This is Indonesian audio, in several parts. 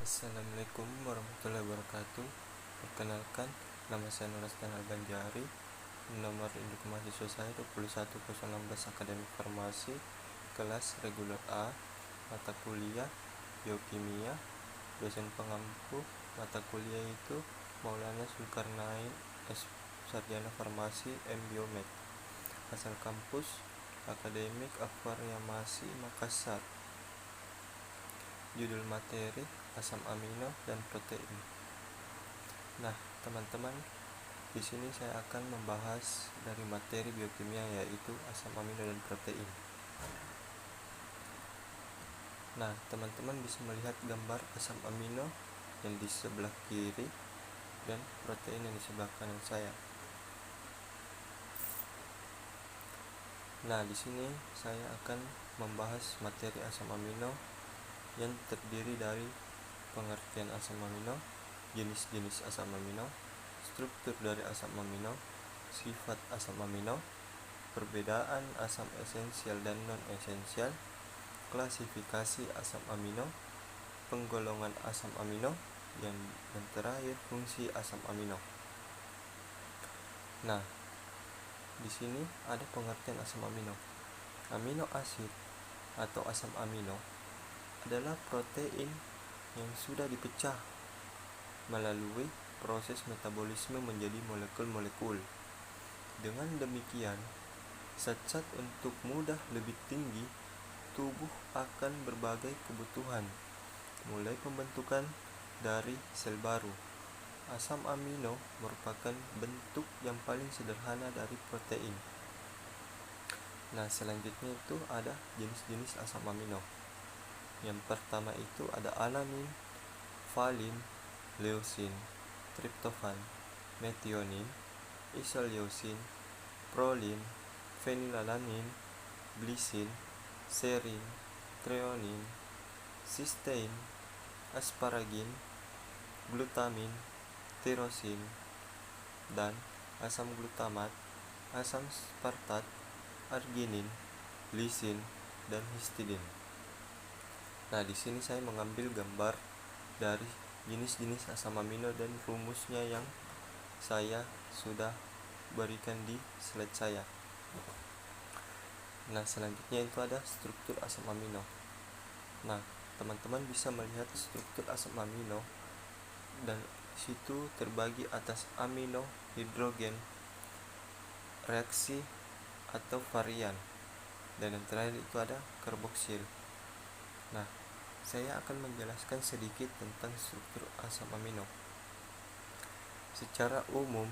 Assalamualaikum warahmatullahi wabarakatuh. Perkenalkan, nama saya Nur Asdan Al-Banjari. Nomor induk mahasiswa saya 21016 Akademik Farmasi, kelas reguler A, mata kuliah Biokimia. Dosen pengampu mata kuliah itu Maulana Zulkarnain, Sarjana Farmasi M Biomed. Asal kampus Akademik Farmasi Makassar. Judul materi asam amino dan protein. Nah, teman-teman, di sini saya akan membahas dari materi biokimia, yaitu asam amino dan protein. Nah, teman-teman bisa melihat gambar asam amino yang di sebelah kiri dan protein yang di sebelah kanan saya. Nah, di sini saya akan membahas materi asam amino yang terdiri dari pengertian asam amino, jenis-jenis asam amino, struktur dari asam amino, sifat asam amino, perbedaan asam esensial dan non-esensial, klasifikasi asam amino, penggolongan asam amino, dan terakhir fungsi asam amino. Nah, di sini ada pengertian asam amino. Amino asid atau asam amino adalah protein yang sudah dipecah melalui proses metabolisme menjadi molekul-molekul. Dengan demikian, zat-zat untuk mudah lebih tinggi, tubuh akan berbagai kebutuhan, mulai pembentukan dari sel baru. Asam amino merupakan bentuk yang paling sederhana dari protein. Nah, selanjutnya itu ada jenis-jenis asam amino. Yang pertama itu ada alanin, valin, leusin, triptofan, metionin, isoleusin, prolin, fenilalanin, glisin, serin, treonin, sistein, asparagin, glutamin, tirosin, dan asam glutamat, asam spartat, arginin, lisin, dan histidin. Nah, di sini saya mengambil gambar dari jenis-jenis asam amino dan rumusnya yang saya sudah berikan di slide saya. Nah, selanjutnya itu ada struktur asam amino. Nah, teman-teman bisa melihat struktur asam amino, dan situ terbagi atas amino, hidrogen, reaksi atau varian, dan yang terakhir itu ada karboksil. Nah, saya akan menjelaskan sedikit tentang struktur asam amino. Secara umum,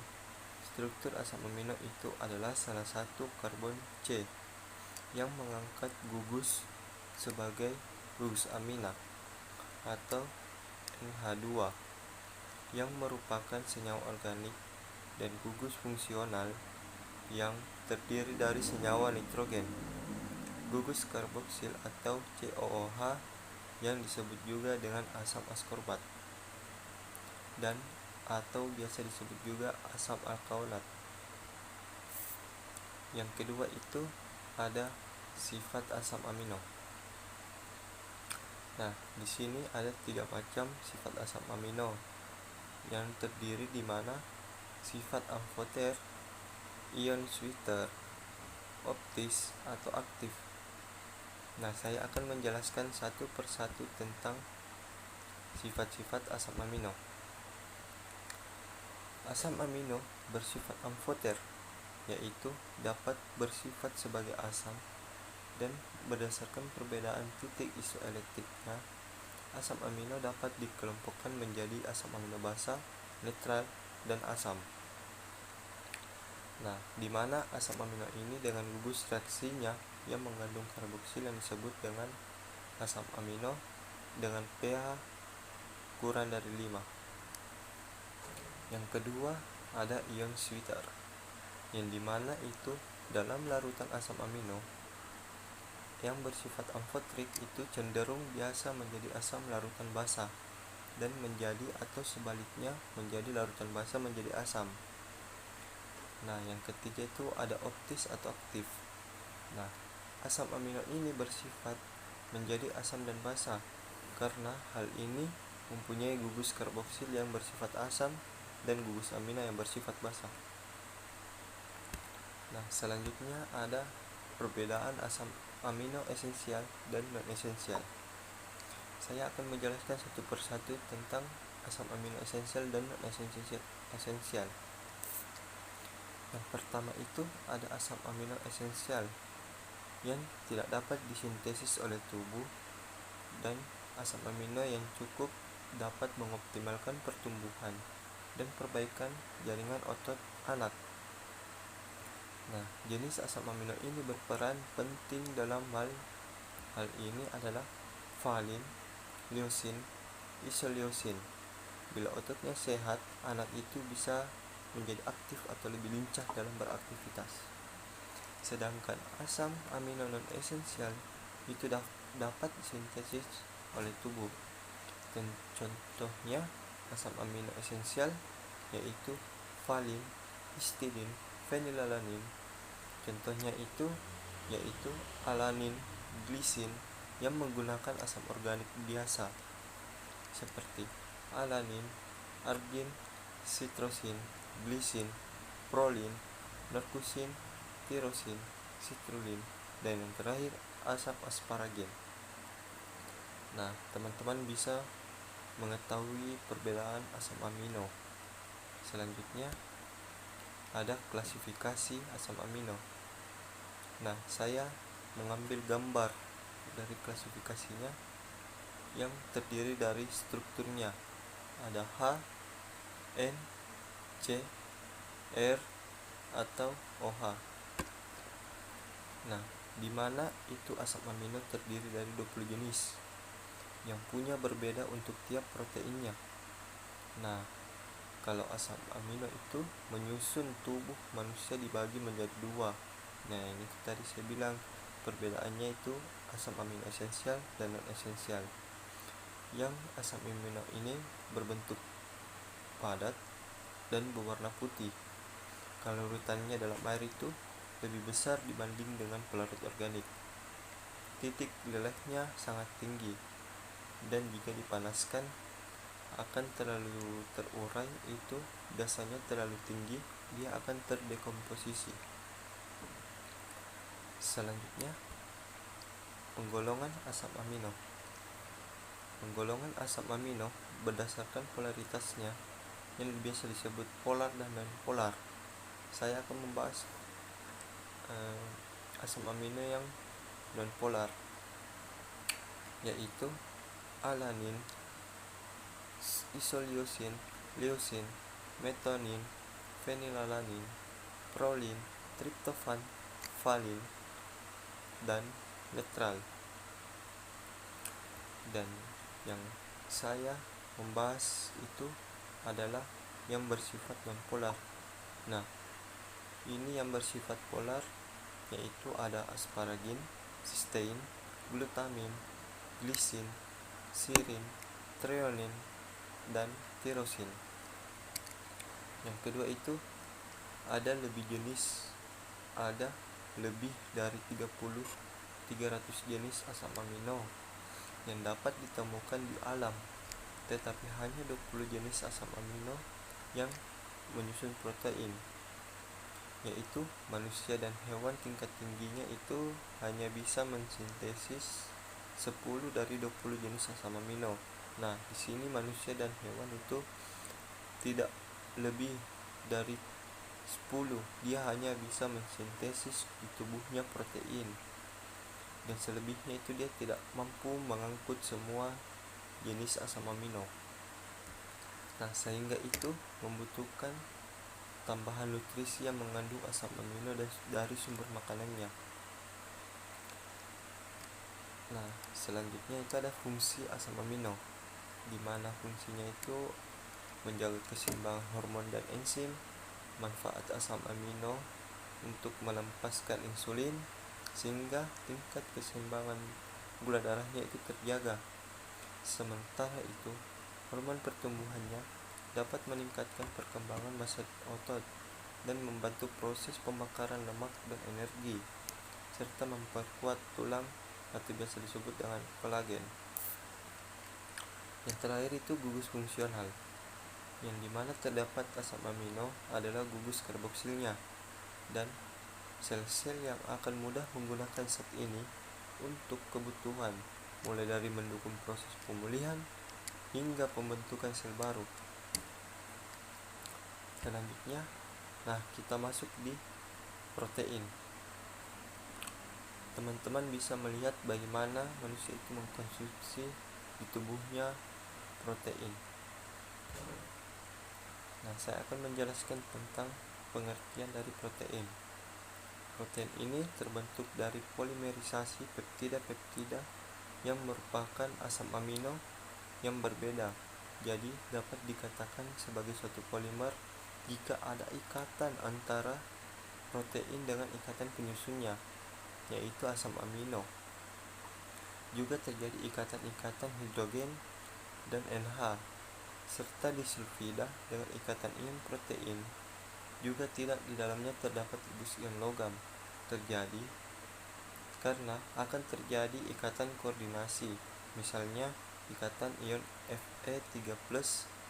struktur asam amino itu adalah salah satu karbon C yang mengangkat gugus sebagai gugus amina atau NH2 yang merupakan senyawa organik, dan gugus fungsional yang terdiri dari senyawa nitrogen. Gugus karboksil atau COOH yang disebut juga dengan asam askorbat dan atau biasa disebut juga asam alkaulat. Yang kedua itu ada sifat asam amino. Nah, di sini ada 3 macam sifat asam amino yang terdiri di mana sifat amfoter, ion switcher, optis atau aktif. Nah, saya akan menjelaskan satu persatu tentang sifat-sifat asam amino. Asam amino bersifat amfoter, yaitu dapat bersifat sebagai asam, dan berdasarkan perbedaan titik isoelektriknya, asam amino dapat dikelompokkan menjadi asam amino basa, netral, dan asam. Nah, di mana asam amino ini dengan gugus reaksinya yang mengandung karboksil yang disebut dengan asam amino dengan pH kurang dari 5. Yang kedua ada ion switcher, yang dimana itu dalam larutan asam amino yang bersifat amfotrik itu cenderung biasa menjadi asam larutan basa dan menjadi atau sebaliknya menjadi larutan basa menjadi asam. Nah, yang ketiga itu ada optis atau aktif. Nah, asam amino ini bersifat menjadi asam dan basa karena hal ini mempunyai gugus karboksil yang bersifat asam dan gugus amina yang bersifat basa. Nah, selanjutnya ada perbedaan asam amino esensial dan non-esensial. Saya akan menjelaskan satu persatu tentang asam amino esensial dan non-esensial. Yang pertama itu ada asam amino esensial yang tidak dapat disintesis oleh tubuh dan asam amino yang cukup dapat mengoptimalkan pertumbuhan dan perbaikan jaringan otot anak. Nah, jenis asam amino ini berperan penting dalam hal ini adalah valin, leusin, isoleusin. Bila ototnya sehat, anak itu bisa menjadi aktif atau lebih lincah dalam beraktivitas. Sedangkan asam amino non-esensial itu dapat disintesis oleh tubuh. Dan contohnya asam amino esensial yaitu valin, histidin, fenilalanin. Contohnya itu yaitu alanin, glisin yang menggunakan asam organik biasa seperti alanin, argin, sitrosin, glisin, prolin, narkosin, tirosin, citrulline, dan yang terakhir asam asparagen. Nah, teman-teman bisa mengetahui perbedaan asam amino. Selanjutnya ada klasifikasi asam amino. Nah, saya mengambil gambar dari klasifikasinya yang terdiri dari strukturnya. Ada H, N, C, R, atau OH. Nah, di mana itu asam amino terdiri dari 20 jenis yang punya berbeda untuk tiap proteinnya. Nah, kalau asam amino itu menyusun tubuh manusia dibagi menjadi dua. Nah, ini tadi saya bilang perbedaannya itu asam amino esensial dan non esensial. Yang asam amino ini berbentuk padat dan berwarna putih. Kalau urutannya dalam air itu lebih besar dibanding dengan pelarut organik. Titik lelehnya sangat tinggi dan jika dipanaskan akan terlalu terurai, itu dasarnya terlalu tinggi, dia akan terdekomposisi. Selanjutnya, penggolongan asam amino. Penggolongan asam amino berdasarkan polaritasnya yang biasa disebut polar dan non-polar. Saya akan membahas asam amino yang non-polar, yaitu alanin, isoleusin, leusin, metonin, fenilalanin, prolin, triptofan, valin, dan netral. Dan yang saya membahas itu adalah yang bersifat non-polar. Nah, ini yang bersifat polar yaitu ada asparagin, cysteine, glutamin, glisin, sirin, treonin, dan tirosin. Yang kedua itu ada lebih jenis, ada lebih dari 300 jenis asam amino yang dapat ditemukan di alam, tetapi hanya 20 jenis asam amino yang menyusun protein, yaitu manusia dan hewan tingkat tingginya itu hanya bisa mensintesis 10 dari 20 jenis asam amino. Nah, di sini manusia dan hewan itu tidak lebih dari 10, dia hanya bisa mensintesis di tubuhnya protein, dan selebihnya itu dia tidak mampu mengangkut semua jenis asam amino. Nah, sehingga itu membutuhkan tambahan nutrisi yang mengandung asam amino dari sumber makanannya. Nah, selanjutnya itu ada fungsi asam amino, di mana fungsinya itu menjaga keseimbangan hormon dan enzim, manfaat asam amino untuk melepaskan insulin sehingga tingkat keseimbangan gula darahnya itu terjaga. Sementara itu, hormon pertumbuhannya dapat meningkatkan perkembangan massa otot dan membantu proses pembakaran lemak dan energi, serta memperkuat tulang atau biasa disebut dengan kolagen. Yang terakhir itu gugus fungsional, yang dimana terdapat asam amino adalah gugus karboksilnya, dan sel-sel yang akan mudah menggunakan zat ini untuk kebutuhan, mulai dari mendukung proses pemulihan hingga pembentukan sel baru. Selanjutnya, kita masuk di protein. Teman-teman bisa melihat bagaimana manusia itu mengkonsumsi di tubuhnya protein. Saya akan menjelaskan tentang pengertian dari protein. Protein ini terbentuk dari polimerisasi peptida-peptida yang merupakan asam amino yang berbeda. Jadi dapat dikatakan sebagai suatu polimer jika ada ikatan antara protein dengan ikatan penyusunnya, yaitu asam amino. Juga terjadi ikatan-ikatan hidrogen dan NH, serta disulfida dengan ikatan ion protein. Juga tidak di dalamnya terdapat gugus ion logam terjadi karena akan terjadi ikatan koordinasi, misalnya ikatan ion Fe3+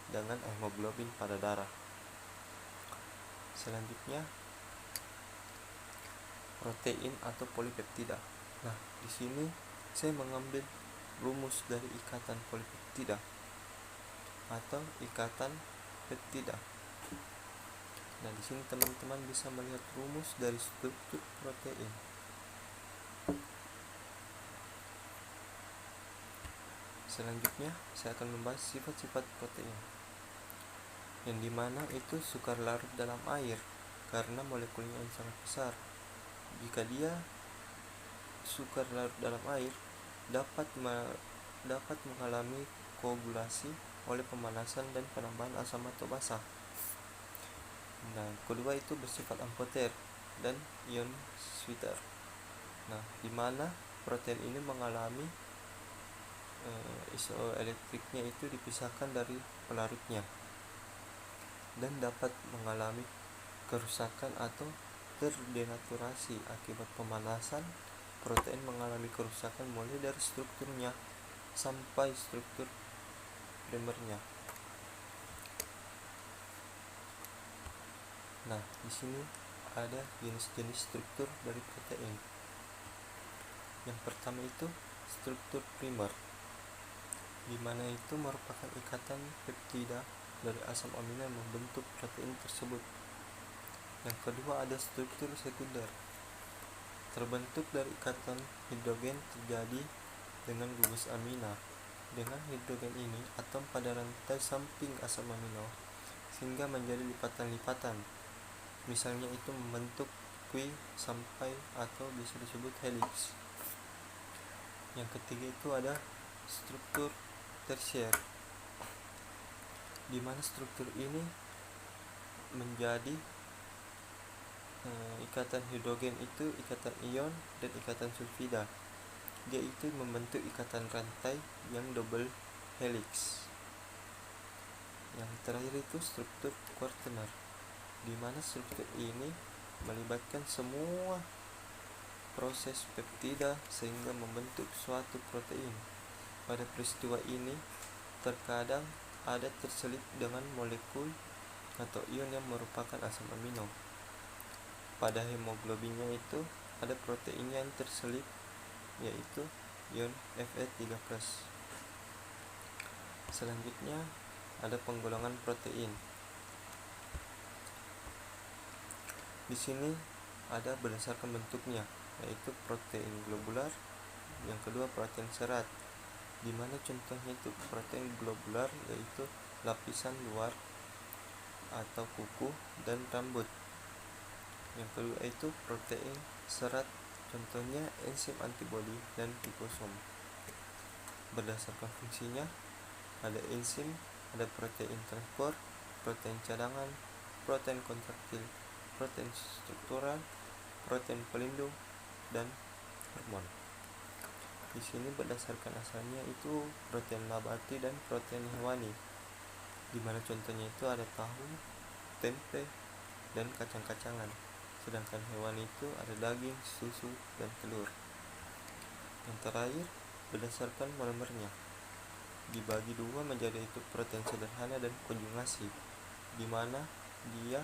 dengan hemoglobin pada darah. Selanjutnya, protein atau polipeptida. Di sini saya mengambil rumus dari ikatan polipeptida atau ikatan peptida. Di sini teman-teman bisa melihat rumus dari struktur protein. Selanjutnya, saya akan membahas sifat-sifat protein, yang dimana itu sukar larut dalam air karena molekulnya yang sangat besar. Jika dia sukar larut dalam air, dapat mengalami koagulasi oleh pemanasan dan penambahan asam atau basa. Kedua itu bersifat amfoter dan ion sweeter. Di mana protein ini mengalami isoelektriknya itu dipisahkan dari pelarutnya dan dapat mengalami kerusakan atau terdenaturasi akibat pemanasan. Protein mengalami kerusakan mulai dari strukturnya sampai struktur primernya. Di sini ada jenis-jenis struktur dari protein. Yang pertama itu struktur primer, di mana itu merupakan ikatan peptida dari asam amino yang membentuk protein tersebut. Yang kedua ada struktur sekunder, terbentuk dari ikatan hidrogen terjadi dengan gugus amina. Dengan hidrogen ini, atom pada rantai samping asam amino sehingga menjadi lipatan-lipatan. Misalnya itu membentuk Q sampai atau bisa disebut helix. Yang ketiga itu ada struktur tersier, di mana struktur ini menjadi ikatan hidrogen itu ikatan ion dan ikatan sulfida. Dia itu membentuk ikatan rantai yang double helix. Yang terakhir itu struktur quaterner, di mana struktur ini melibatkan semua proses peptida sehingga membentuk suatu protein. Pada peristiwa ini terkadang ada terselip dengan molekul atau ion yang merupakan asam amino. Pada hemoglobinnya itu ada protein yang terselip, yaitu ion Fe3+. Selanjutnya ada penggolongan protein. Di sini ada berdasarkan bentuknya, yaitu protein globular. Yang kedua protein serat, di mana contohnya itu protein globular yaitu lapisan luar atau kuku dan rambut. Yang kedua itu protein serat, contohnya enzim antibodi dan ribosom. Berdasarkan fungsinya ada enzim, ada protein transport, protein cadangan, protein kontraktil, protein struktural, protein pelindung, dan hormon. Di sini berdasarkan asalnya itu protein nabati dan protein hewani, di mana contohnya itu ada tahu, tempe, dan kacang-kacangan. Sedangkan hewani itu ada daging, susu, dan telur. Yang terakhir berdasarkan monomernya. dibagi dua menjadi itu protein sederhana dan konjugasi, di mana dia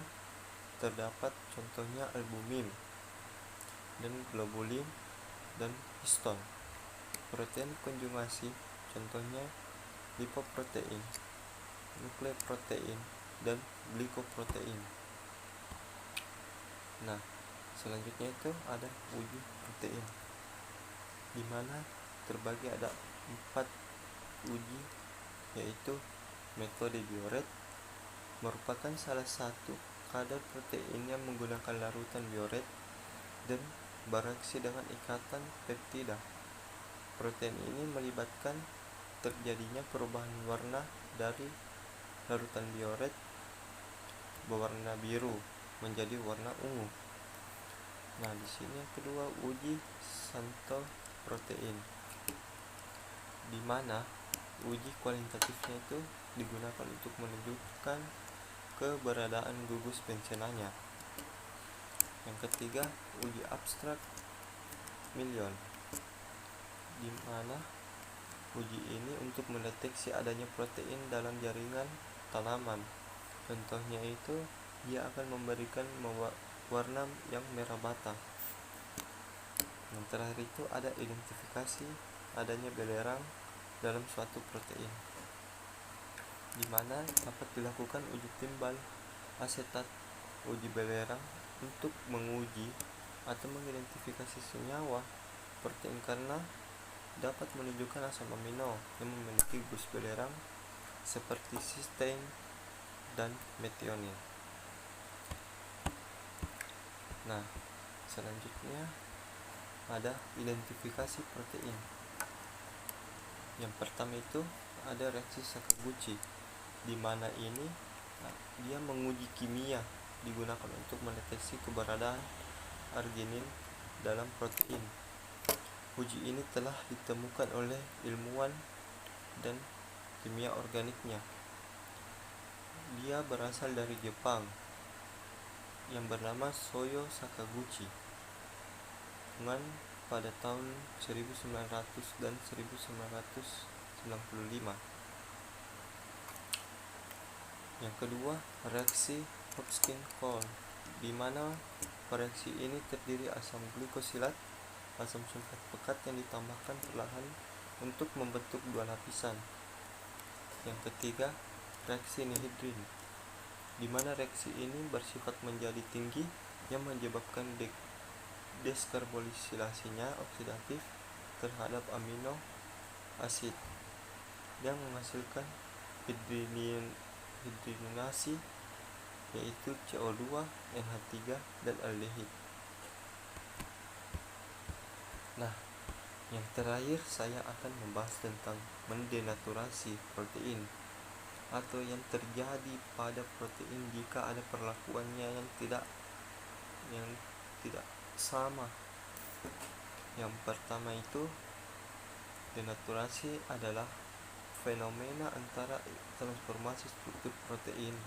terdapat contohnya albumin dan globulin dan histon. Protein konjugasi contohnya lipoprotein, nukleoprotein, dan glikoprotein. Nah, selanjutnya itu ada uji protein, di mana terbagi ada 4 uji, yaitu metode Biuret, merupakan salah satu kadar protein yang menggunakan larutan Biuret dan bereaksi dengan ikatan peptida. Protein ini melibatkan terjadinya perubahan warna dari larutan Biuret berwarna biru menjadi warna ungu. Nah, di sini yang kedua uji Santo protein, di mana uji kualitatifnya itu digunakan untuk menunjukkan keberadaan gugus pensenanya. Yang ketiga uji abstrak Million, di mana uji ini untuk mendeteksi adanya protein dalam jaringan tanaman. Contohnya itu dia akan memberikan warna yang merah bata. Yang terakhir itu ada identifikasi adanya belerang dalam suatu protein, di mana dapat dilakukan uji timbal asetat uji belerang untuk menguji atau mengidentifikasi senyawa protein karena dapat menunjukkan asam amino yang memiliki gugus belerang seperti cysteine dan methionine. Nah, selanjutnya ada identifikasi protein. Yang pertama itu ada reaksi Sakaguchi, di mana ini dia menguji kimia digunakan untuk mendeteksi keberadaan arginin dalam protein. Uji ini telah ditemukan oleh ilmuwan dan kimia organiknya. Dia berasal dari Jepang yang bernama Shoyo Sakaguchi dengan pada tahun 1900 dan 1995. Yang kedua, reaksi Hopkins-Cole, di mana reaksi ini terdiri asam glikosilat, asam sulfat pekat yang ditambahkan perlahan untuk membentuk dua lapisan. Yang ketiga, reaksi Nihedrin, di mana reaksi ini bersifat menjadi tinggi yang menyebabkan deskarbosilasinya oksidatif terhadap amino asid yang menghasilkan hidrogenasi, yaitu CO2, NH3, dan aldehid. Nah, yang terakhir saya akan membahas tentang mendenaturasi protein atau yang terjadi pada protein jika ada perlakuannya yang tidak sama. Yang pertama itu, denaturasi adalah fenomena antara transformasi struktur protein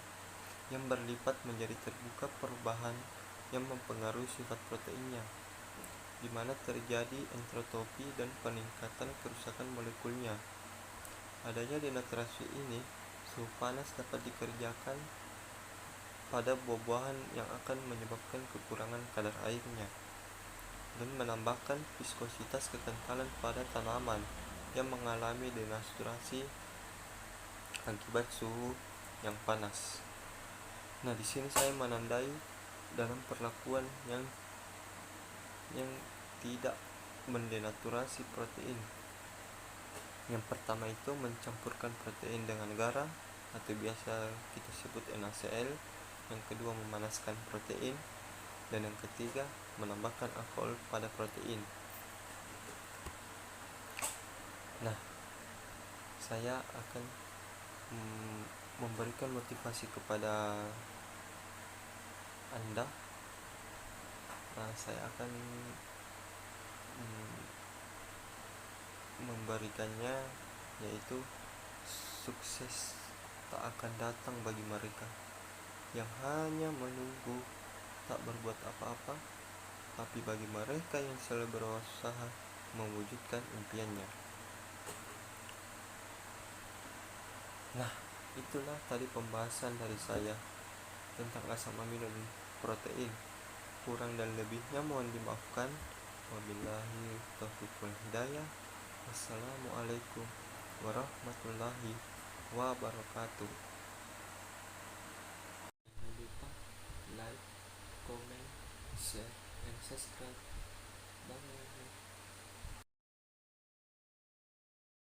yang berlipat menjadi terbuka perubahan yang mempengaruhi sifat proteinnya, di mana terjadi entropi dan peningkatan kerusakan molekulnya. Adanya denaturasi ini, suhu panas dapat dikerjakan pada buah-buahan yang akan menyebabkan kekurangan kadar airnya dan menambahkan viskositas kekentalan pada tanaman yang mengalami denaturasi akibat suhu yang panas. Nah, di sini saya menandai dalam perlakuan yang tidak mendenaturasi protein. Yang pertama itu mencampurkan protein dengan garam atau biasa kita sebut NaCl. Yang kedua memanaskan protein, dan yang ketiga menambahkan alkohol pada protein. Nah, saya akan memberikan motivasi kepada Anda. Saya akan memberikannya, yaitu sukses tak akan datang bagi mereka yang hanya menunggu tak berbuat apa-apa, tapi bagi mereka yang selalu berusaha mewujudkan impiannya. Nah, itulah tadi pembahasan dari saya tentang asam amino dan protein. Kurang dan lebihnya mohon dimaafkan. Wabillahi taufiq wal hidayah. Wassalamualaikum warahmatullahi wabarakatuh. Jangan lupa like, comment, share, and subscribe. Bye.